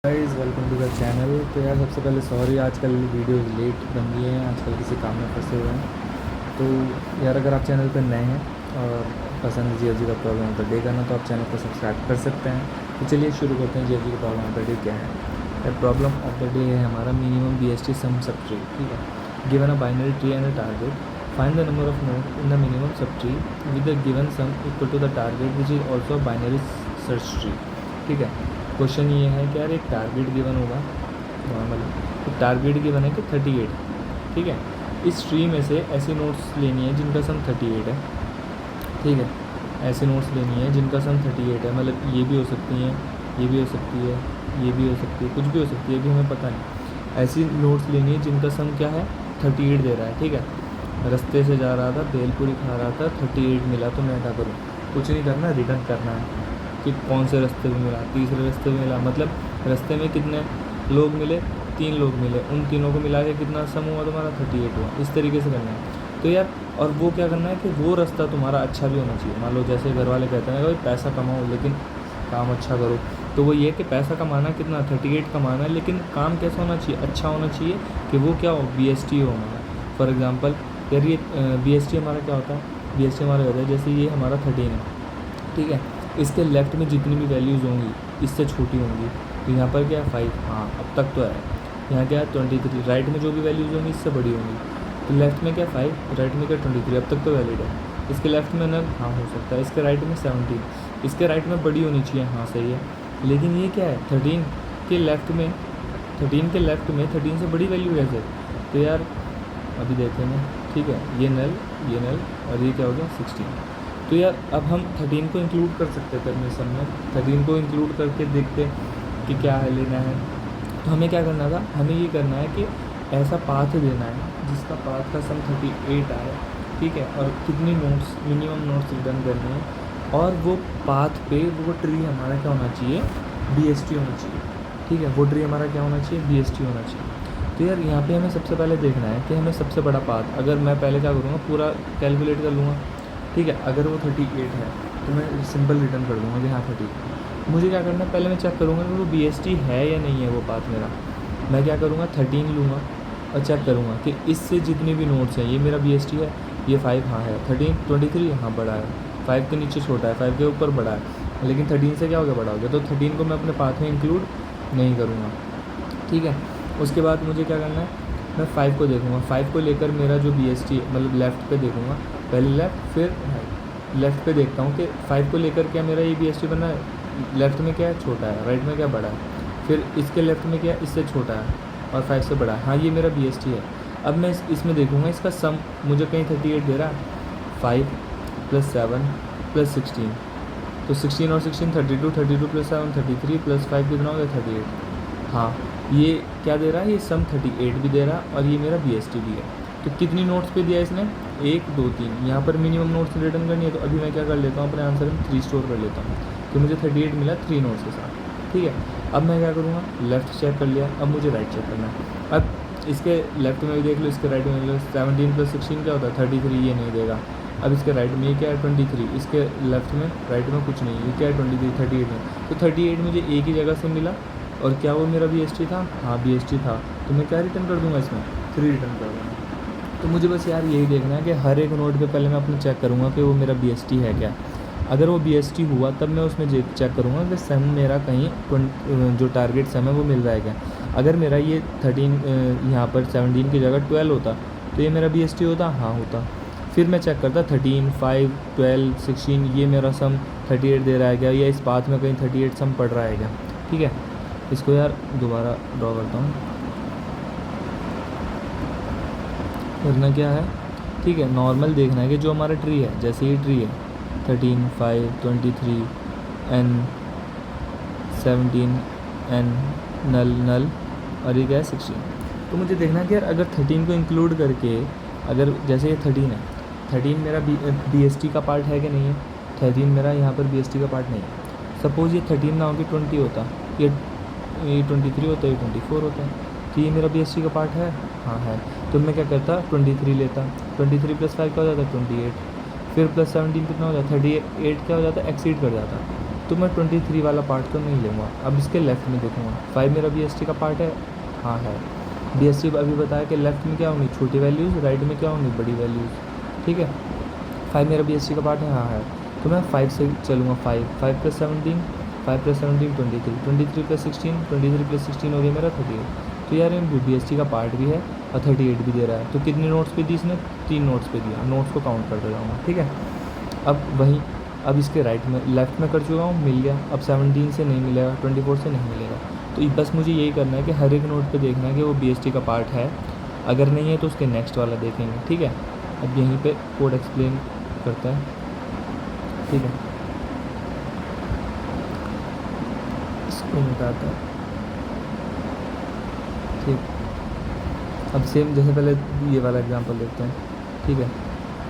Guys welcome to the channel. तो यार सबसे पहले सॉरी, आजकल वीडियो लेट बन गई है, आजकल किसी काम में फंसे हुए हैं। तो यार अगर आप चैनल पर नए हैं और पसंद जीएफजी का प्रॉब्लम ऑफ द डे करना तो आप चैनल को सब्सक्राइब कर सकते हैं। तो चलिए शुरू करते हैं। जीएफजी का प्रॉब्लम ऑफ द डे क्या है? यार प्रॉब्लम ऑफ द डे है हमारा मिनिमम बीएसटी सम सब ट्री। ठीक है, given a binary tree and a target, find the number of node in the minimum sub tree with the given sum equal to the target which is also binary search tree. ठीक है, question ये है कि यार एक target given होगा normally, तो target given है कि 38। ठीक है, इस ट्री में से ऐसी नोट्स लेनी है जिनका सम 38 है। ठीक है, ऐसी नोट्स लेनी है जिनका सम 38 है, मतलब ये भी हो सकती हैं, ये भी हो सकती है, ये भी हो सकती है, कुछ भी हो सकती है, अभी हमें पता नहीं। ऐसी नोट्स लेनी है जिनका सम क्या है, 38 दे रहा है। ठीक है, रास्ते से जा रहा था, भेलपुरी खा रहा था, 38 मिला, तो मैं क्या करूँ? कुछ नहीं करना, रिटर्न करना है कि कौन से रास्ते में मिला, तीसरे रास्ते में मिला, मतलब रास्ते में कितने लोग मिले, 3 लोग मिले, उन तीनों को मिला के कितना सम हुआ तुम्हारा, 38 हुआ। इस तरीके से करना है। तो यार और वो क्या करना है कि वो रास्ता तुम्हारा अच्छा भी होना चाहिए। मान लो जैसे घर वाले कहते हैं भाई पैसा कमाओ लेकिन काम अच्छा करो, तो वो ये कि पैसा कमाना कितना, 38 कमाना है, लेकिन काम कैसा होना चाहिए, अच्छा होना चाहिए कि वो क्या हो, BST हो हमारा। फॉर एग्ज़ाम्पल यार ये BST हमारा क्या होता है, BST हमारा होता है जैसे ये हमारा 13 है। ठीक है, इसके लेफ़्ट में जितनी भी वैल्यूज़ होंगी इससे छोटी होंगी, तो यहाँ पर क्या है 5, हाँ अब तक तो है। यहाँ क्या है 23, राइट में जो भी वैल्यूज़ होंगी इससे बड़ी होंगी, तो लेफ़्ट में क्या 5, राइट में क्या 23, अब तक तो वैलिड है। इसके लेफ़्ट में नल, हाँ हो सकता है। इसके राइट में 17, इसके राइट में बड़ी होनी चाहिए, हाँ सही है। लेकिन ये क्या है 13 के लेफ़्ट में, 13 के लेफ़्ट में 13 से बड़ी वैल्यू कैसे? तो यार अभी देखेंगे। ठीक है, ये नल, ये नल, और ये क्या हो गया 16। तो यार अब हम 13 को इंक्लूड कर सकते हैं परमिशन में, 13 को इंक्लूड करके देखते कि क्या है लेना है। तो हमें क्या करना था, हमें ये करना है कि ऐसा पाथ देना है जिसका पाथ का सम 38 आए। ठीक है, और कितनी नोट्स, मिनिमम नोट्स रिटर्न करने हैं, और वो पाथ पे वो ट्री हमारा क्या होना चाहिए, BST होना चाहिए। ठीक है, वो ट्री हमारा क्या होना चाहिए, BST होना चाहिए। तो यार यहाँ पे हमें सबसे पहले देखना है कि हमें सबसे बड़ा पाथ, अगर मैं पहले क्या करूँगा, पूरा कैलकुलेट कर लूँगा। ठीक है, अगर वो 38 है तो मैं सिंपल रिटर्न कर दूँगा कि हाँ 38। मुझे क्या करना है, पहले मैं चेक करूँगा कि वो BST है या नहीं है वो पाथ मेरा। मैं क्या करूँगा 13 लूँगा और चेक करूँगा कि इससे जितनी भी नोट्स हैं, ये मेरा BST है, ये 5 हाँ है, 13 23 हाँ बड़ा है, 5 के नीचे छोटा है, 5 के ऊपर बड़ा है, लेकिन 13 से क्या हो गया, बड़ा हो गया, तो 13 को मैं अपने पाथ में इंक्लूड नहीं करूँगा। ठीक है, उसके बाद मुझे क्या करना है, मैं 5 को देखूँगा, 5 को लेकर मेरा जो BST मतलब लेफ़्ट पे देखूँगा, पहले लेफ़्ट फिर राइट। लेफ़्ट पे देखता हूँ कि 5 को लेकर क्या मेरा ये BST बना है, लेफ़्ट में क्या है छोटा है, राइट में क्या बड़ा है, फिर इसके लेफ़्ट में क्या है इससे छोटा है और 5 से बड़ा है, हाँ ये मेरा BST है। अब मैं इसमें देखूँगा इसका सम मुझे कहीं 38 दे रहा है, 5 + 7 + 16, तो 16 और 16 32, 32 + 7 33 + 5 कितना हो गया 38। हाँ ये क्या दे रहा है, ये सम 38 भी दे रहा है और ये मेरा BST भी है। तो कितनी नोट्स पे दिया इसने, 1 2 3, यहाँ पर मिनिमम नोट्स रिटर्न करनी है, तो अभी मैं क्या कर लेता हूँ, अपने आंसर में 3 स्टोर कर लेता हूँ, तो मुझे 38 मिला 3 नोट्स के साथ। ठीक है, अब मैं क्या करूँगा, लेफ़्ट चेक कर लिया, अब मुझे राइट चेक करना है। अब इसके लेफ़्ट में भी देख लो, इसके राइट में देख लो, 17 + 16 क्या होता है 33, ये नहीं देगा। अब इसके राइट में ये क्या है 23, इसके लेफ़्ट में राइट में कुछ नहीं, ये क्या है 23, 38 में, तो 38 मुझे एक ही जगह से मिला, और क्या वो मेरा BST था, हाँ BST था, तो मैं क्या रिटर्न कर दूँगा इसमें, 3 रिटर्न कर दूँगा। तो मुझे बस यार यही देखना है कि हर एक नोट पे पहले मैं अपना चेक करूँगा कि वो मेरा BST है क्या। अगर वो BST हुआ तब मैं उसमें चेक करूँगा कि सम मेरा कहीं जो टारगेट सम है वो मिल रहा है क्या। अगर मेरा ये 13 यहाँ पर 17 की जगह 12 होता तो ये मेरा BST होता, हाँ होता। फिर मैं चेक करता 13, 5, 12, 16, ये मेरा सम 38 दे रहा है क्या, या इस पाथ में कहीं 38 सम पड़ रहा है क्या। ठीक है, इसको यार दोबारा ड्रॉ करता हूँ, करना क्या है। ठीक है, नॉर्मल देखना है कि जो हमारा ट्री है, जैसे ये ट्री है 13, 5, 23, N 17, N नल नल, और ये क्या है 16। तो मुझे देखना है कि यार अगर 13 को इंक्लूड करके, अगर जैसे ये 13 है, 13 मेरा BST का पार्ट है कि नहीं है, 13 मेरा यहाँ पर BST का पार्ट नहीं है। सपोज़ ये 13 ना हो कि 20 होता, ये 23 होता है, ये 24 होता है, तो ये मेरा BST का पार्ट है, हाँ है। तो मैं क्या करता 23 लेता, 23 + 5 क्या हो जाता 28, फिर +17 कितना हो जाता 38, क्या हो जाता एक्सीड कर जाता, तो मैं 23 वाला पार्ट तो नहीं लूँगा। अब इसके लेफ़्ट में देखूँगा 5 मेरा BST का पार्ट है, हाँ है। BST अभी बताया कि लेफ़्ट में क्या होंगी छोटी वैल्यूज़, राइट में क्या होंगी बड़ी वैल्यूज़, ठीक है। 5 मेरा BST का पार्ट है, हाँ है। तो मैं 5 से चलूँगा, 5 + 17, 5 + 17 23, 23 + 16, 23 + 16 हो गया मेरा 38। तो यार ये BST का पार्ट भी है और 38 भी दे रहा है। तो कितने नोट्स पे दी इसने, 3 नोट्स पे दिया। नोट्स को काउंट करते जाऊँगा, ठीक है। अब इसके राइट में लेफ़्ट में कर चुका हूँ, मिल गया। अब 17 से नहीं मिलेगा, 24 से नहीं मिलेगा। तो बस मुझे यही करना है कि हर एक नोट पे देखना है कि वो BST का पार्ट है, अगर नहीं है तो उसके नेक्स्ट वाला देखेंगे, ठीक है। अब यहीं पे कोड एक्सप्लेन करता है, ठीक है। इसको मिटाता है, ठीक। अब सेम जैसे पहले ये वाला एग्जांपल देखते हैं, ठीक है।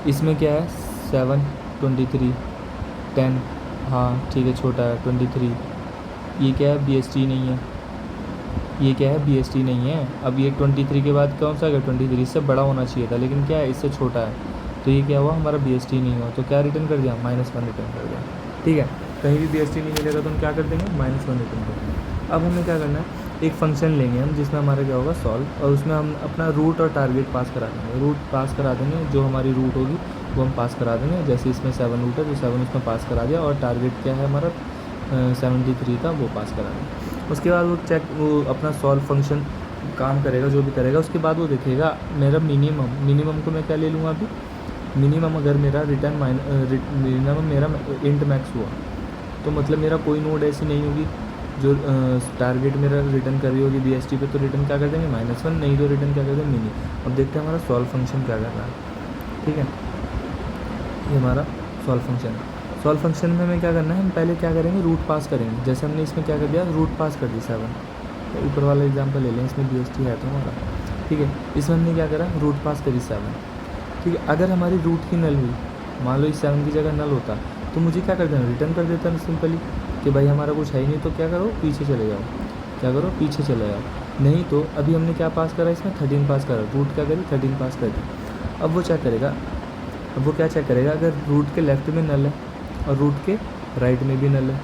इसमें क्या है 7, 23, 10, हाँ ठीक है, छोटा है 23। ये क्या है BST नहीं है, ये क्या है BST नहीं है। अब ये 23 के बाद कौन सा है 23, इससे बड़ा होना चाहिए था, लेकिन क्या है इससे छोटा है। तो ये क्या हुआ हमारा BST नहीं हुआ। तो क्या रिटर्न कर दिया, -1 रिटर्न कर दिया, ठीक है। कहीं भी BST नहीं मिलेगा तो हम क्या कर देंगे, -1 रिटर्न कर देंगे। अब हमें क्या करना है, एक फंक्शन लेंगे हम जिसमें हमारा क्या होगा सॉल्व, और उसमें हम अपना रूट और टारगेट पास करा देंगे। रूट पास करा देंगे, जो हमारी रूट होगी वो हम पास करा देंगे। जैसे इसमें 7 रूट है तो 7 उसमें पास करा दिया, और टारगेट क्या है हमारा 73 था, वो पास करा देंगे। उसके बाद वो अपना सॉल्व फंक्शन काम करेगा, जो भी करेगा। उसके बाद वो देखेगा मेरा मिनिमम को मैं क्या ले लूँगा अभी, मिनिमम अगर मेरा मिनिमम मेरा इंट मैक्स हुआ, तो मतलब मेरा कोई नोड ऐसी नहीं होगी जो टारगेट मेरा रिटर्न कर रही होगी BST पे, तो रिटर्न क्या कर देंगे -1, नहीं तो रिटर्न क्या कर देंगे मिनी। अब देखते हैं हमारा सॉल्व फंक्शन क्या कर रहा है, ठीक है। ये हमारा सॉल्व फंक्शन है। सॉल्व फंक्शन में हमें क्या करना है, हम पहले क्या करेंगे रूट पास करेंगे। जैसे हमने इसमें क्या कर दिया, रूट पास कर दी 7। तो ऊपर वाला एग्जाम्पल ले लें, इसमें BST है तो हमारा, ठीक है। इसमें हमने क्या करा, रूट पास करी 7, ठीक है। अगर हमारी रूट की नल हुई, मान लो इस 7 की जगह नल होता, तो मुझे क्या कर देना, रिटर्न कर देता सिंपली कि भाई हमारा कुछ है ही नहीं, तो क्या करो पीछे चले जाओ, क्या करो पीछे चले जाओ। नहीं तो अभी हमने क्या पास करा, इसमें 13 पास करा, रूट क्या करी 13 पास कर दी। अब वो क्या करेगा, अब वो क्या चेक करेगा, अगर रूट के लेफ़्ट में नल है और रूट के राइट में भी नल है,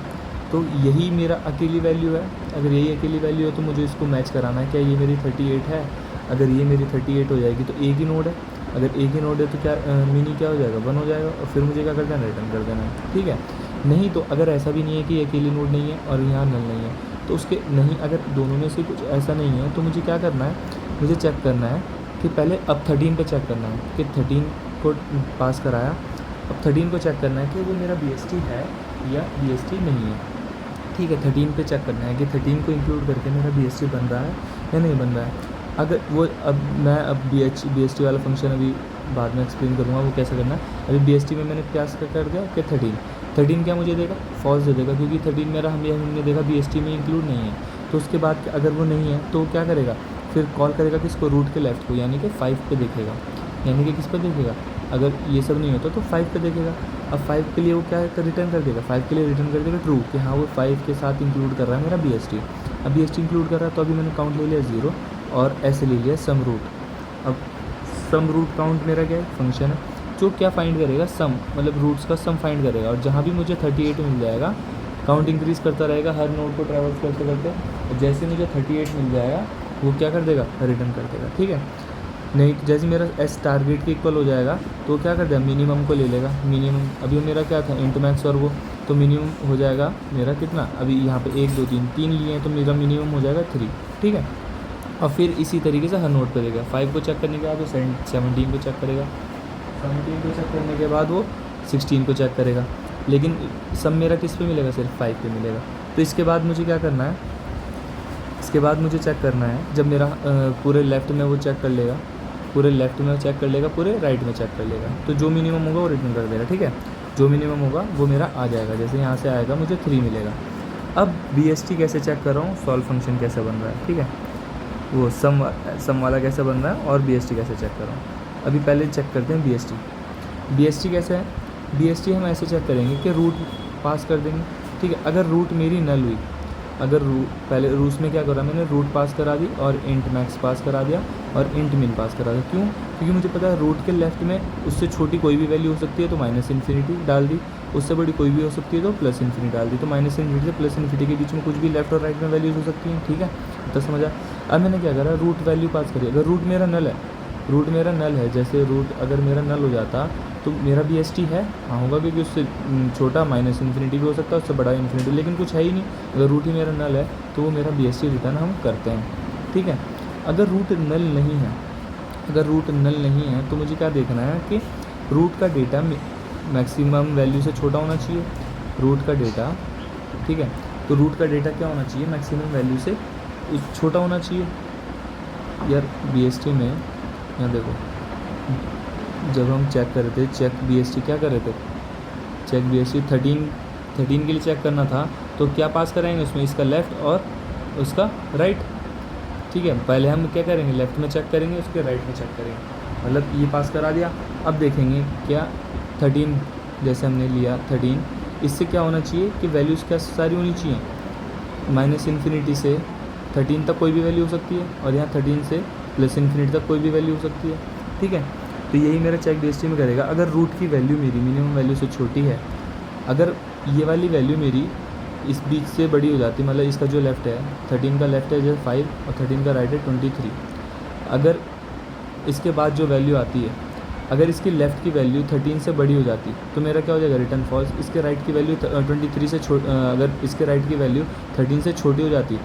तो यही मेरा अकेली वैल्यू है। अगर यही अकेली वैल्यू है तो मुझे इसको मैच कराना है, क्या ये मेरी 38 है। अगर ये मेरी 38 हो जाएगी तो एक ही नोड है, अगर एक ही नोड है तो क्या मिनी क्या हो जाएगा 1 हो जाएगा, और फिर मुझे क्या कर देना, रिटर्न कर देना है, ठीक है। नहीं तो अगर ऐसा भी नहीं है कि अकेली नोड नहीं है और यहाँ नल नहीं है, तो उसके नहीं, अगर दोनों में से कुछ ऐसा नहीं है तो मुझे क्या करना है, मुझे चेक करना है कि पहले अब 13 पे चेक करना है कि 13 को पास कराया। अब 13 को चेक करना है कि वो मेरा BST है या BST नहीं है, ठीक है। 13 पे चेक करना है कि 13 को इंक्लूड करके मेरा BST बन रहा है या नहीं बन रहा है। अगर वो अब BST वाला फंक्शन अभी बाद में एक्सप्लेन करूँगा वो कैसे करना है। अभी BST में मैंने क्या कर दिया कि 13 क्या मुझे देगा, फॉल्स दे देगा, क्योंकि 13 मेरा हमने देखा BST में इंक्लूड नहीं है। तो उसके बाद अगर वो नहीं है तो क्या करेगा, फिर कॉल करेगा किसको, रूट के लेफ़्ट को, यानी कि 5 पे देखेगा, यानी कि किस पे देखेगा, अगर ये सब नहीं होता तो 5 पे देखेगा। अब 5 के लिए वो क्या रिटर्न कर देगा, 5 के लिए रिटर्न कर देगा ट्रू, कि हाँ वो 5 के साथ इंक्लूड कर रहा है मेरा BST। अब BST इंक्लूड कर रहा है तो अभी मैंने काउंट ले लिया 0 और ऐसे ले लिया सम रूट। अब सम रूट काउंट मेरा क्या है, फंक्शन है जो क्या फाइंड करेगा, सम मतलब रूट्स का सम फाइंड करेगा, और जहाँ भी मुझे 38 मिल जाएगा काउंट इंक्रीज़ करता रहेगा हर नोड को ट्रैवल करते करते, और जैसे मुझे 38 मिल जाएगा वो क्या कर देगा, रिटर्न कर देगा, ठीक है। नहीं तो जैसे मेरा S टारगेट के इक्वल हो जाएगा तो क्या कर देगा, मिनिमम को ले लेगा। मिनिमम अभी मेरा क्या था, इंट मैक्स और वो, तो मिनिमम हो जाएगा मेरा कितना, अभी यहाँ पे 1 2 3 लिए हैं तो मेरा मिनिमम हो जाएगा 3, ठीक है। और फिर इसी तरीके से हर नोट पे देगा। 5 को चेक करने के बाद वो 17 को चेक करेगा, 17 को चेक करने के बाद वो 16 को चेक करेगा, लेकिन सब मेरा किस पे मिलेगा, सिर्फ 5 पे मिलेगा। तो इसके बाद मुझे क्या करना है, इसके बाद मुझे चेक करना है, जब मेरा पूरे लेफ़्ट में वो चेक कर लेगा, पूरे लेफ़्ट में चेक कर लेगा, पूरे राइट में चेक कर लेगा, तो जो मिनिमम होगा वो रिटर्न कर देगा, ठीक है। जो मिनिमम होगा वो मेरा आ जाएगा, जैसे यहाँ से आएगा मुझे 3 मिलेगा। अब BST कैसे चेक कर रहा हूँ, सॉल्व फंक्शन कैसे बन रहा है, ठीक है, वो सम वाला कैसे बन रहा है और BST कैसे चेक कर रहा हूँ। अभी पहले चेक करते हैं BST कैसे है। BST हम ऐसे चेक करेंगे कि रूट पास कर देंगे, ठीक है। अगर रूट मेरी नल हुई, अगर पहले रूट्स में क्या करा मैंने, रूट पास करा दी और इंट मैक्स पास करा दिया और इंट मिन पास करा दिया। क्यों? क्योंकि मुझे पता है रूट के लेफ्ट में उससे छोटी कोई भी वैल्यू हो सकती है तो माइनस इन्फिनिटी डाल दी, उससे बड़ी कोई भी हो सकती है तो प्लस इन्फिनिटी डाल दी। तो माइनस इन्फिनिटी से प्लस इन्फिनिटी के बीच में कुछ भी लेफ्ट और राइट में वैल्यूज हो सकती हैं। ठीक है, तो समझा। अब मैंने क्या करा, रूट वैल्यू पास करी। अगर रूट मेरा नल है, रूट मेरा नल है, जैसे रूट अगर मेरा नल हो जाता तो मेरा बी एस टी है, हाँ होगा, क्योंकि उससे छोटा माइनस इन्फिनिटी भी हो सकता है, उससे बड़ा इन्फिनिटी, लेकिन कुछ है ही नहीं। अगर रूट ही मेरा नल है तो वो मेरा बी एस टी रिटर्न हम करते हैं। ठीक है, अगर रूट नल नहीं है, अगर रूट नल नहीं है तो मुझे क्या देखना है कि रूट का डेटा मैक्सिमम वैल्यू से छोटा होना चाहिए, रूट का डेटा। ठीक है, तो रूट का डेटा क्या होना चाहिए, मैक्सिमम वैल्यू से छोटा होना चाहिए। यार बी एस टी में यहाँ देखो, जब हम चेक कर रहे थे, चेक बी एस टी क्या कर रहे थे, चेक बी एस टी 13 के लिए चेक करना था, तो क्या पास कराएंगे उसमें, इसका लेफ़्ट और उसका राइट। ठीक है, पहले हम क्या करेंगे, लेफ़्ट में चेक करेंगे, उसके राइट में चेक करेंगे, मतलब ये पास करा दिया। अब देखेंगे क्या 13 जैसे हमने लिया 13, इससे क्या होना चाहिए कि वैल्यूज़ क्या सारी होनी चाहिए, माइनस इन्फिनिटी से 13 तक कोई भी वैल्यू हो सकती है और यहाँ 13 से प्लस इन्फिनिटी तक कोई भी वैल्यू हो सकती है। ठीक है, तो यही मेरा चेक बीएसटी में करेगा। अगर रूट की वैल्यू मेरी मिनिमम वैल्यू से छोटी है, अगर ये वाली वैल्यू मेरी इस बीच से बड़ी हो जाती, मतलब इसका जो लेफ़्ट है 13 का लेफ़्ट है जैसे 5 और 13 का राइट है 23, अगर इसके बाद जो वैल्यू आती है, अगर इसकी लेफ़्ट की वैल्यू 13 से बड़ी हो जाती तो मेरा क्या हो जाएगा, रिटर्न फॉल्स। इसके राइट की वैल्यू 23 से अगर इसके राइट की वैल्यू 13 से छोटी हो जाती,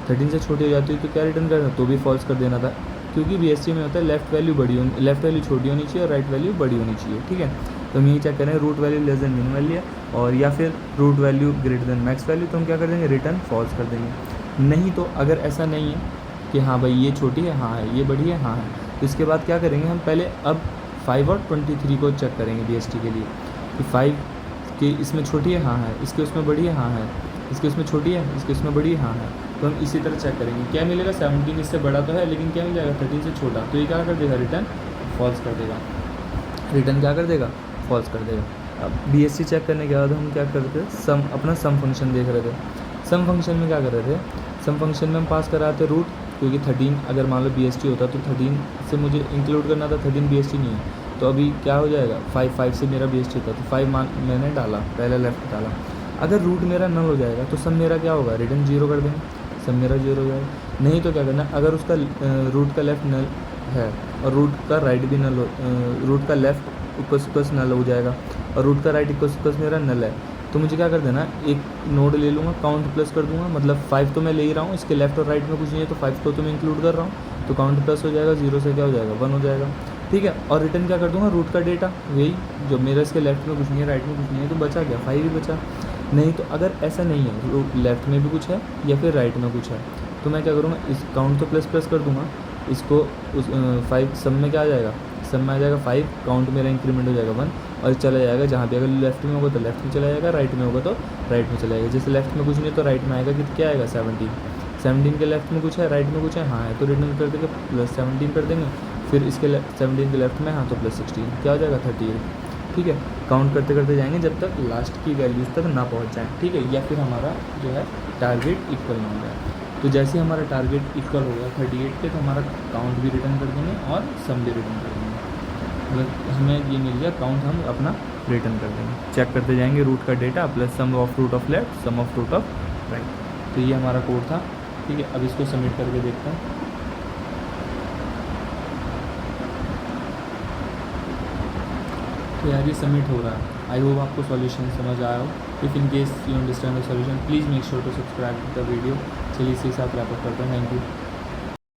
13 से छोटी हो जाती तो क्या रिटर्न करना, तो भी फॉल्स कर देना था, क्योंकि बीएसटी में होता है लेफ़्ट वैल्यू छोटी होनी चाहिए और राइट वैल्यू बड़ी होनी चाहिए। ठीक है, तो हम यही चेक करें, root value less than min value है और या फिर root value greater than max value, तो हम क्या कर देंगे, रिटर्न फॉल्स कर देंगे। नहीं तो अगर ऐसा नहीं है कि हाँ भाई ये छोटी है, हाँ है, ये बड़ी है, हाँ है, तो इसके बाद क्या करेंगे हम, पहले अब 5 और 23 को चेक करेंगे बीएसटी के लिए कि 5 कि इसमें छोटी है, हाँ है, इसके उसमें बड़ी है, हाँ है, इसके उसमें छोटी है, इसके उसमें बड़ी है, हाँ है। तो हम इसी तरह चेक करेंगे, क्या मिलेगा, 17 इससे बड़ा तो है लेकिन क्या मिल जाएगा 13 से छोटा, तो ये क्या कर देगा, रिटर्न फॉल्स कर देगा, रिटर्न क्या कर देगा, फॉल्स कर देगा। अब बीएसटी चेक करने के बाद हम क्या करते थे, सम अपना सम फंक्शन देख रहे थे। सम फंक्शन में क्या कर रहे थे, सम फंक्शन में हम पास कर रहे थे रूट, क्योंकि 13 अगर मान लो बीएसटी होता तो 13 से मुझे इंक्लूड करना था, 13 बीएसटी नहीं है, तो अभी क्या हो जाएगा, 5 से मेरा बीएसटी था तो 5 मैंने डाला, पहले लेफ्ट डाला। अगर रूट मेरा नल हो जाएगा तो सम मेरा क्या होगा, रिटर्न 0 कर देंगे, सम मेरा 0 हो जाएगा। नहीं तो क्या करना, अगर उसका रूट का लेफ़्ट नल है और रूट का राइट भी नल हो, रूट का लेफ़्ट इक्वस नल हो जाएगा और रूट का राइट इक्वस मेरा नल है, तो मुझे क्या कर देना, एक नोड ले लूँगा, काउंट प्लस कर दूंगा, मतलब 5 तो मैं ले ही रहा हूँ, इसके लेफ्ट और राइट में कुछ नहीं है तो 5 को तो मैं इंक्लूड कर रहा हूँ, तो काउंट प्लस हो जाएगा, 0 से क्या हो जाएगा, 1 हो जाएगा। ठीक है, और रिटर्न क्या कर दूंगा, रूट का डेटा, वही जो मेरा इसके लेफ्ट में कुछ नहीं है, राइट में कुछ नहीं है, तो बचा क्या, 5 ही बचा। नहीं तो अगर ऐसा नहीं है, लेफ़्ट में भी कुछ है या फिर राइट में कुछ है, तो मैं क्या करूँगा, इस काउंट तो प्लस कर दूँगा, इसको उस 5 सब में क्या आ जाएगा, सब में आ जाएगा 5, काउंट मेरा इंक्रीमेंट हो जाएगा 1 और चला जाएगा जहाँ पे, अगर लेफ्ट में होगा तो लेफ्ट में चला जाएगा, राइट में होगा तो राइट में चला जाएगा। जैसे लेफ्ट में कुछ नहीं तो राइट में आएगा कि क्या आएगा, 17 के लेफ्ट में कुछ है, राइट में कुछ है, हाँ है, तो रिटर्न कर देंगे +17 कर देंगे, फिर इसके 17 के लेफ्ट में हाँ तो +16 क्या हो जाएगा, 38। ठीक है, काउंट करते करते जाएंगे जब तक लास्ट की वैल्यूज़ तक ना पहुँच जाए। ठीक है, या फिर हमारा जो है टारगेट इक्वल ना हो जाए। तो जैसे ही हमारा टारगेट इक्वल हो गया 38 पे, तो हमारा काउंट भी रिटर्न कर देंगे और सम भी रिटर्न कर देंगे। अगर हमें ये मिल गया काउंट, हम अपना रिटर्न कर देंगे। चेक करते जाएंगे रूट का data plus sum of root of left, sum of root of right. तो ये हमारा कोड था। ठीक है, अब इसको सबमिट करके देखते हैं। तो यार ये सबमिट हो रहा है। आई होप आपको सॉल्यूशन समझ आया हो। If in case you understand the solution please make sure to subscribe the video. चलिए इसी के साथ रैप अप करते हैं। Thank you.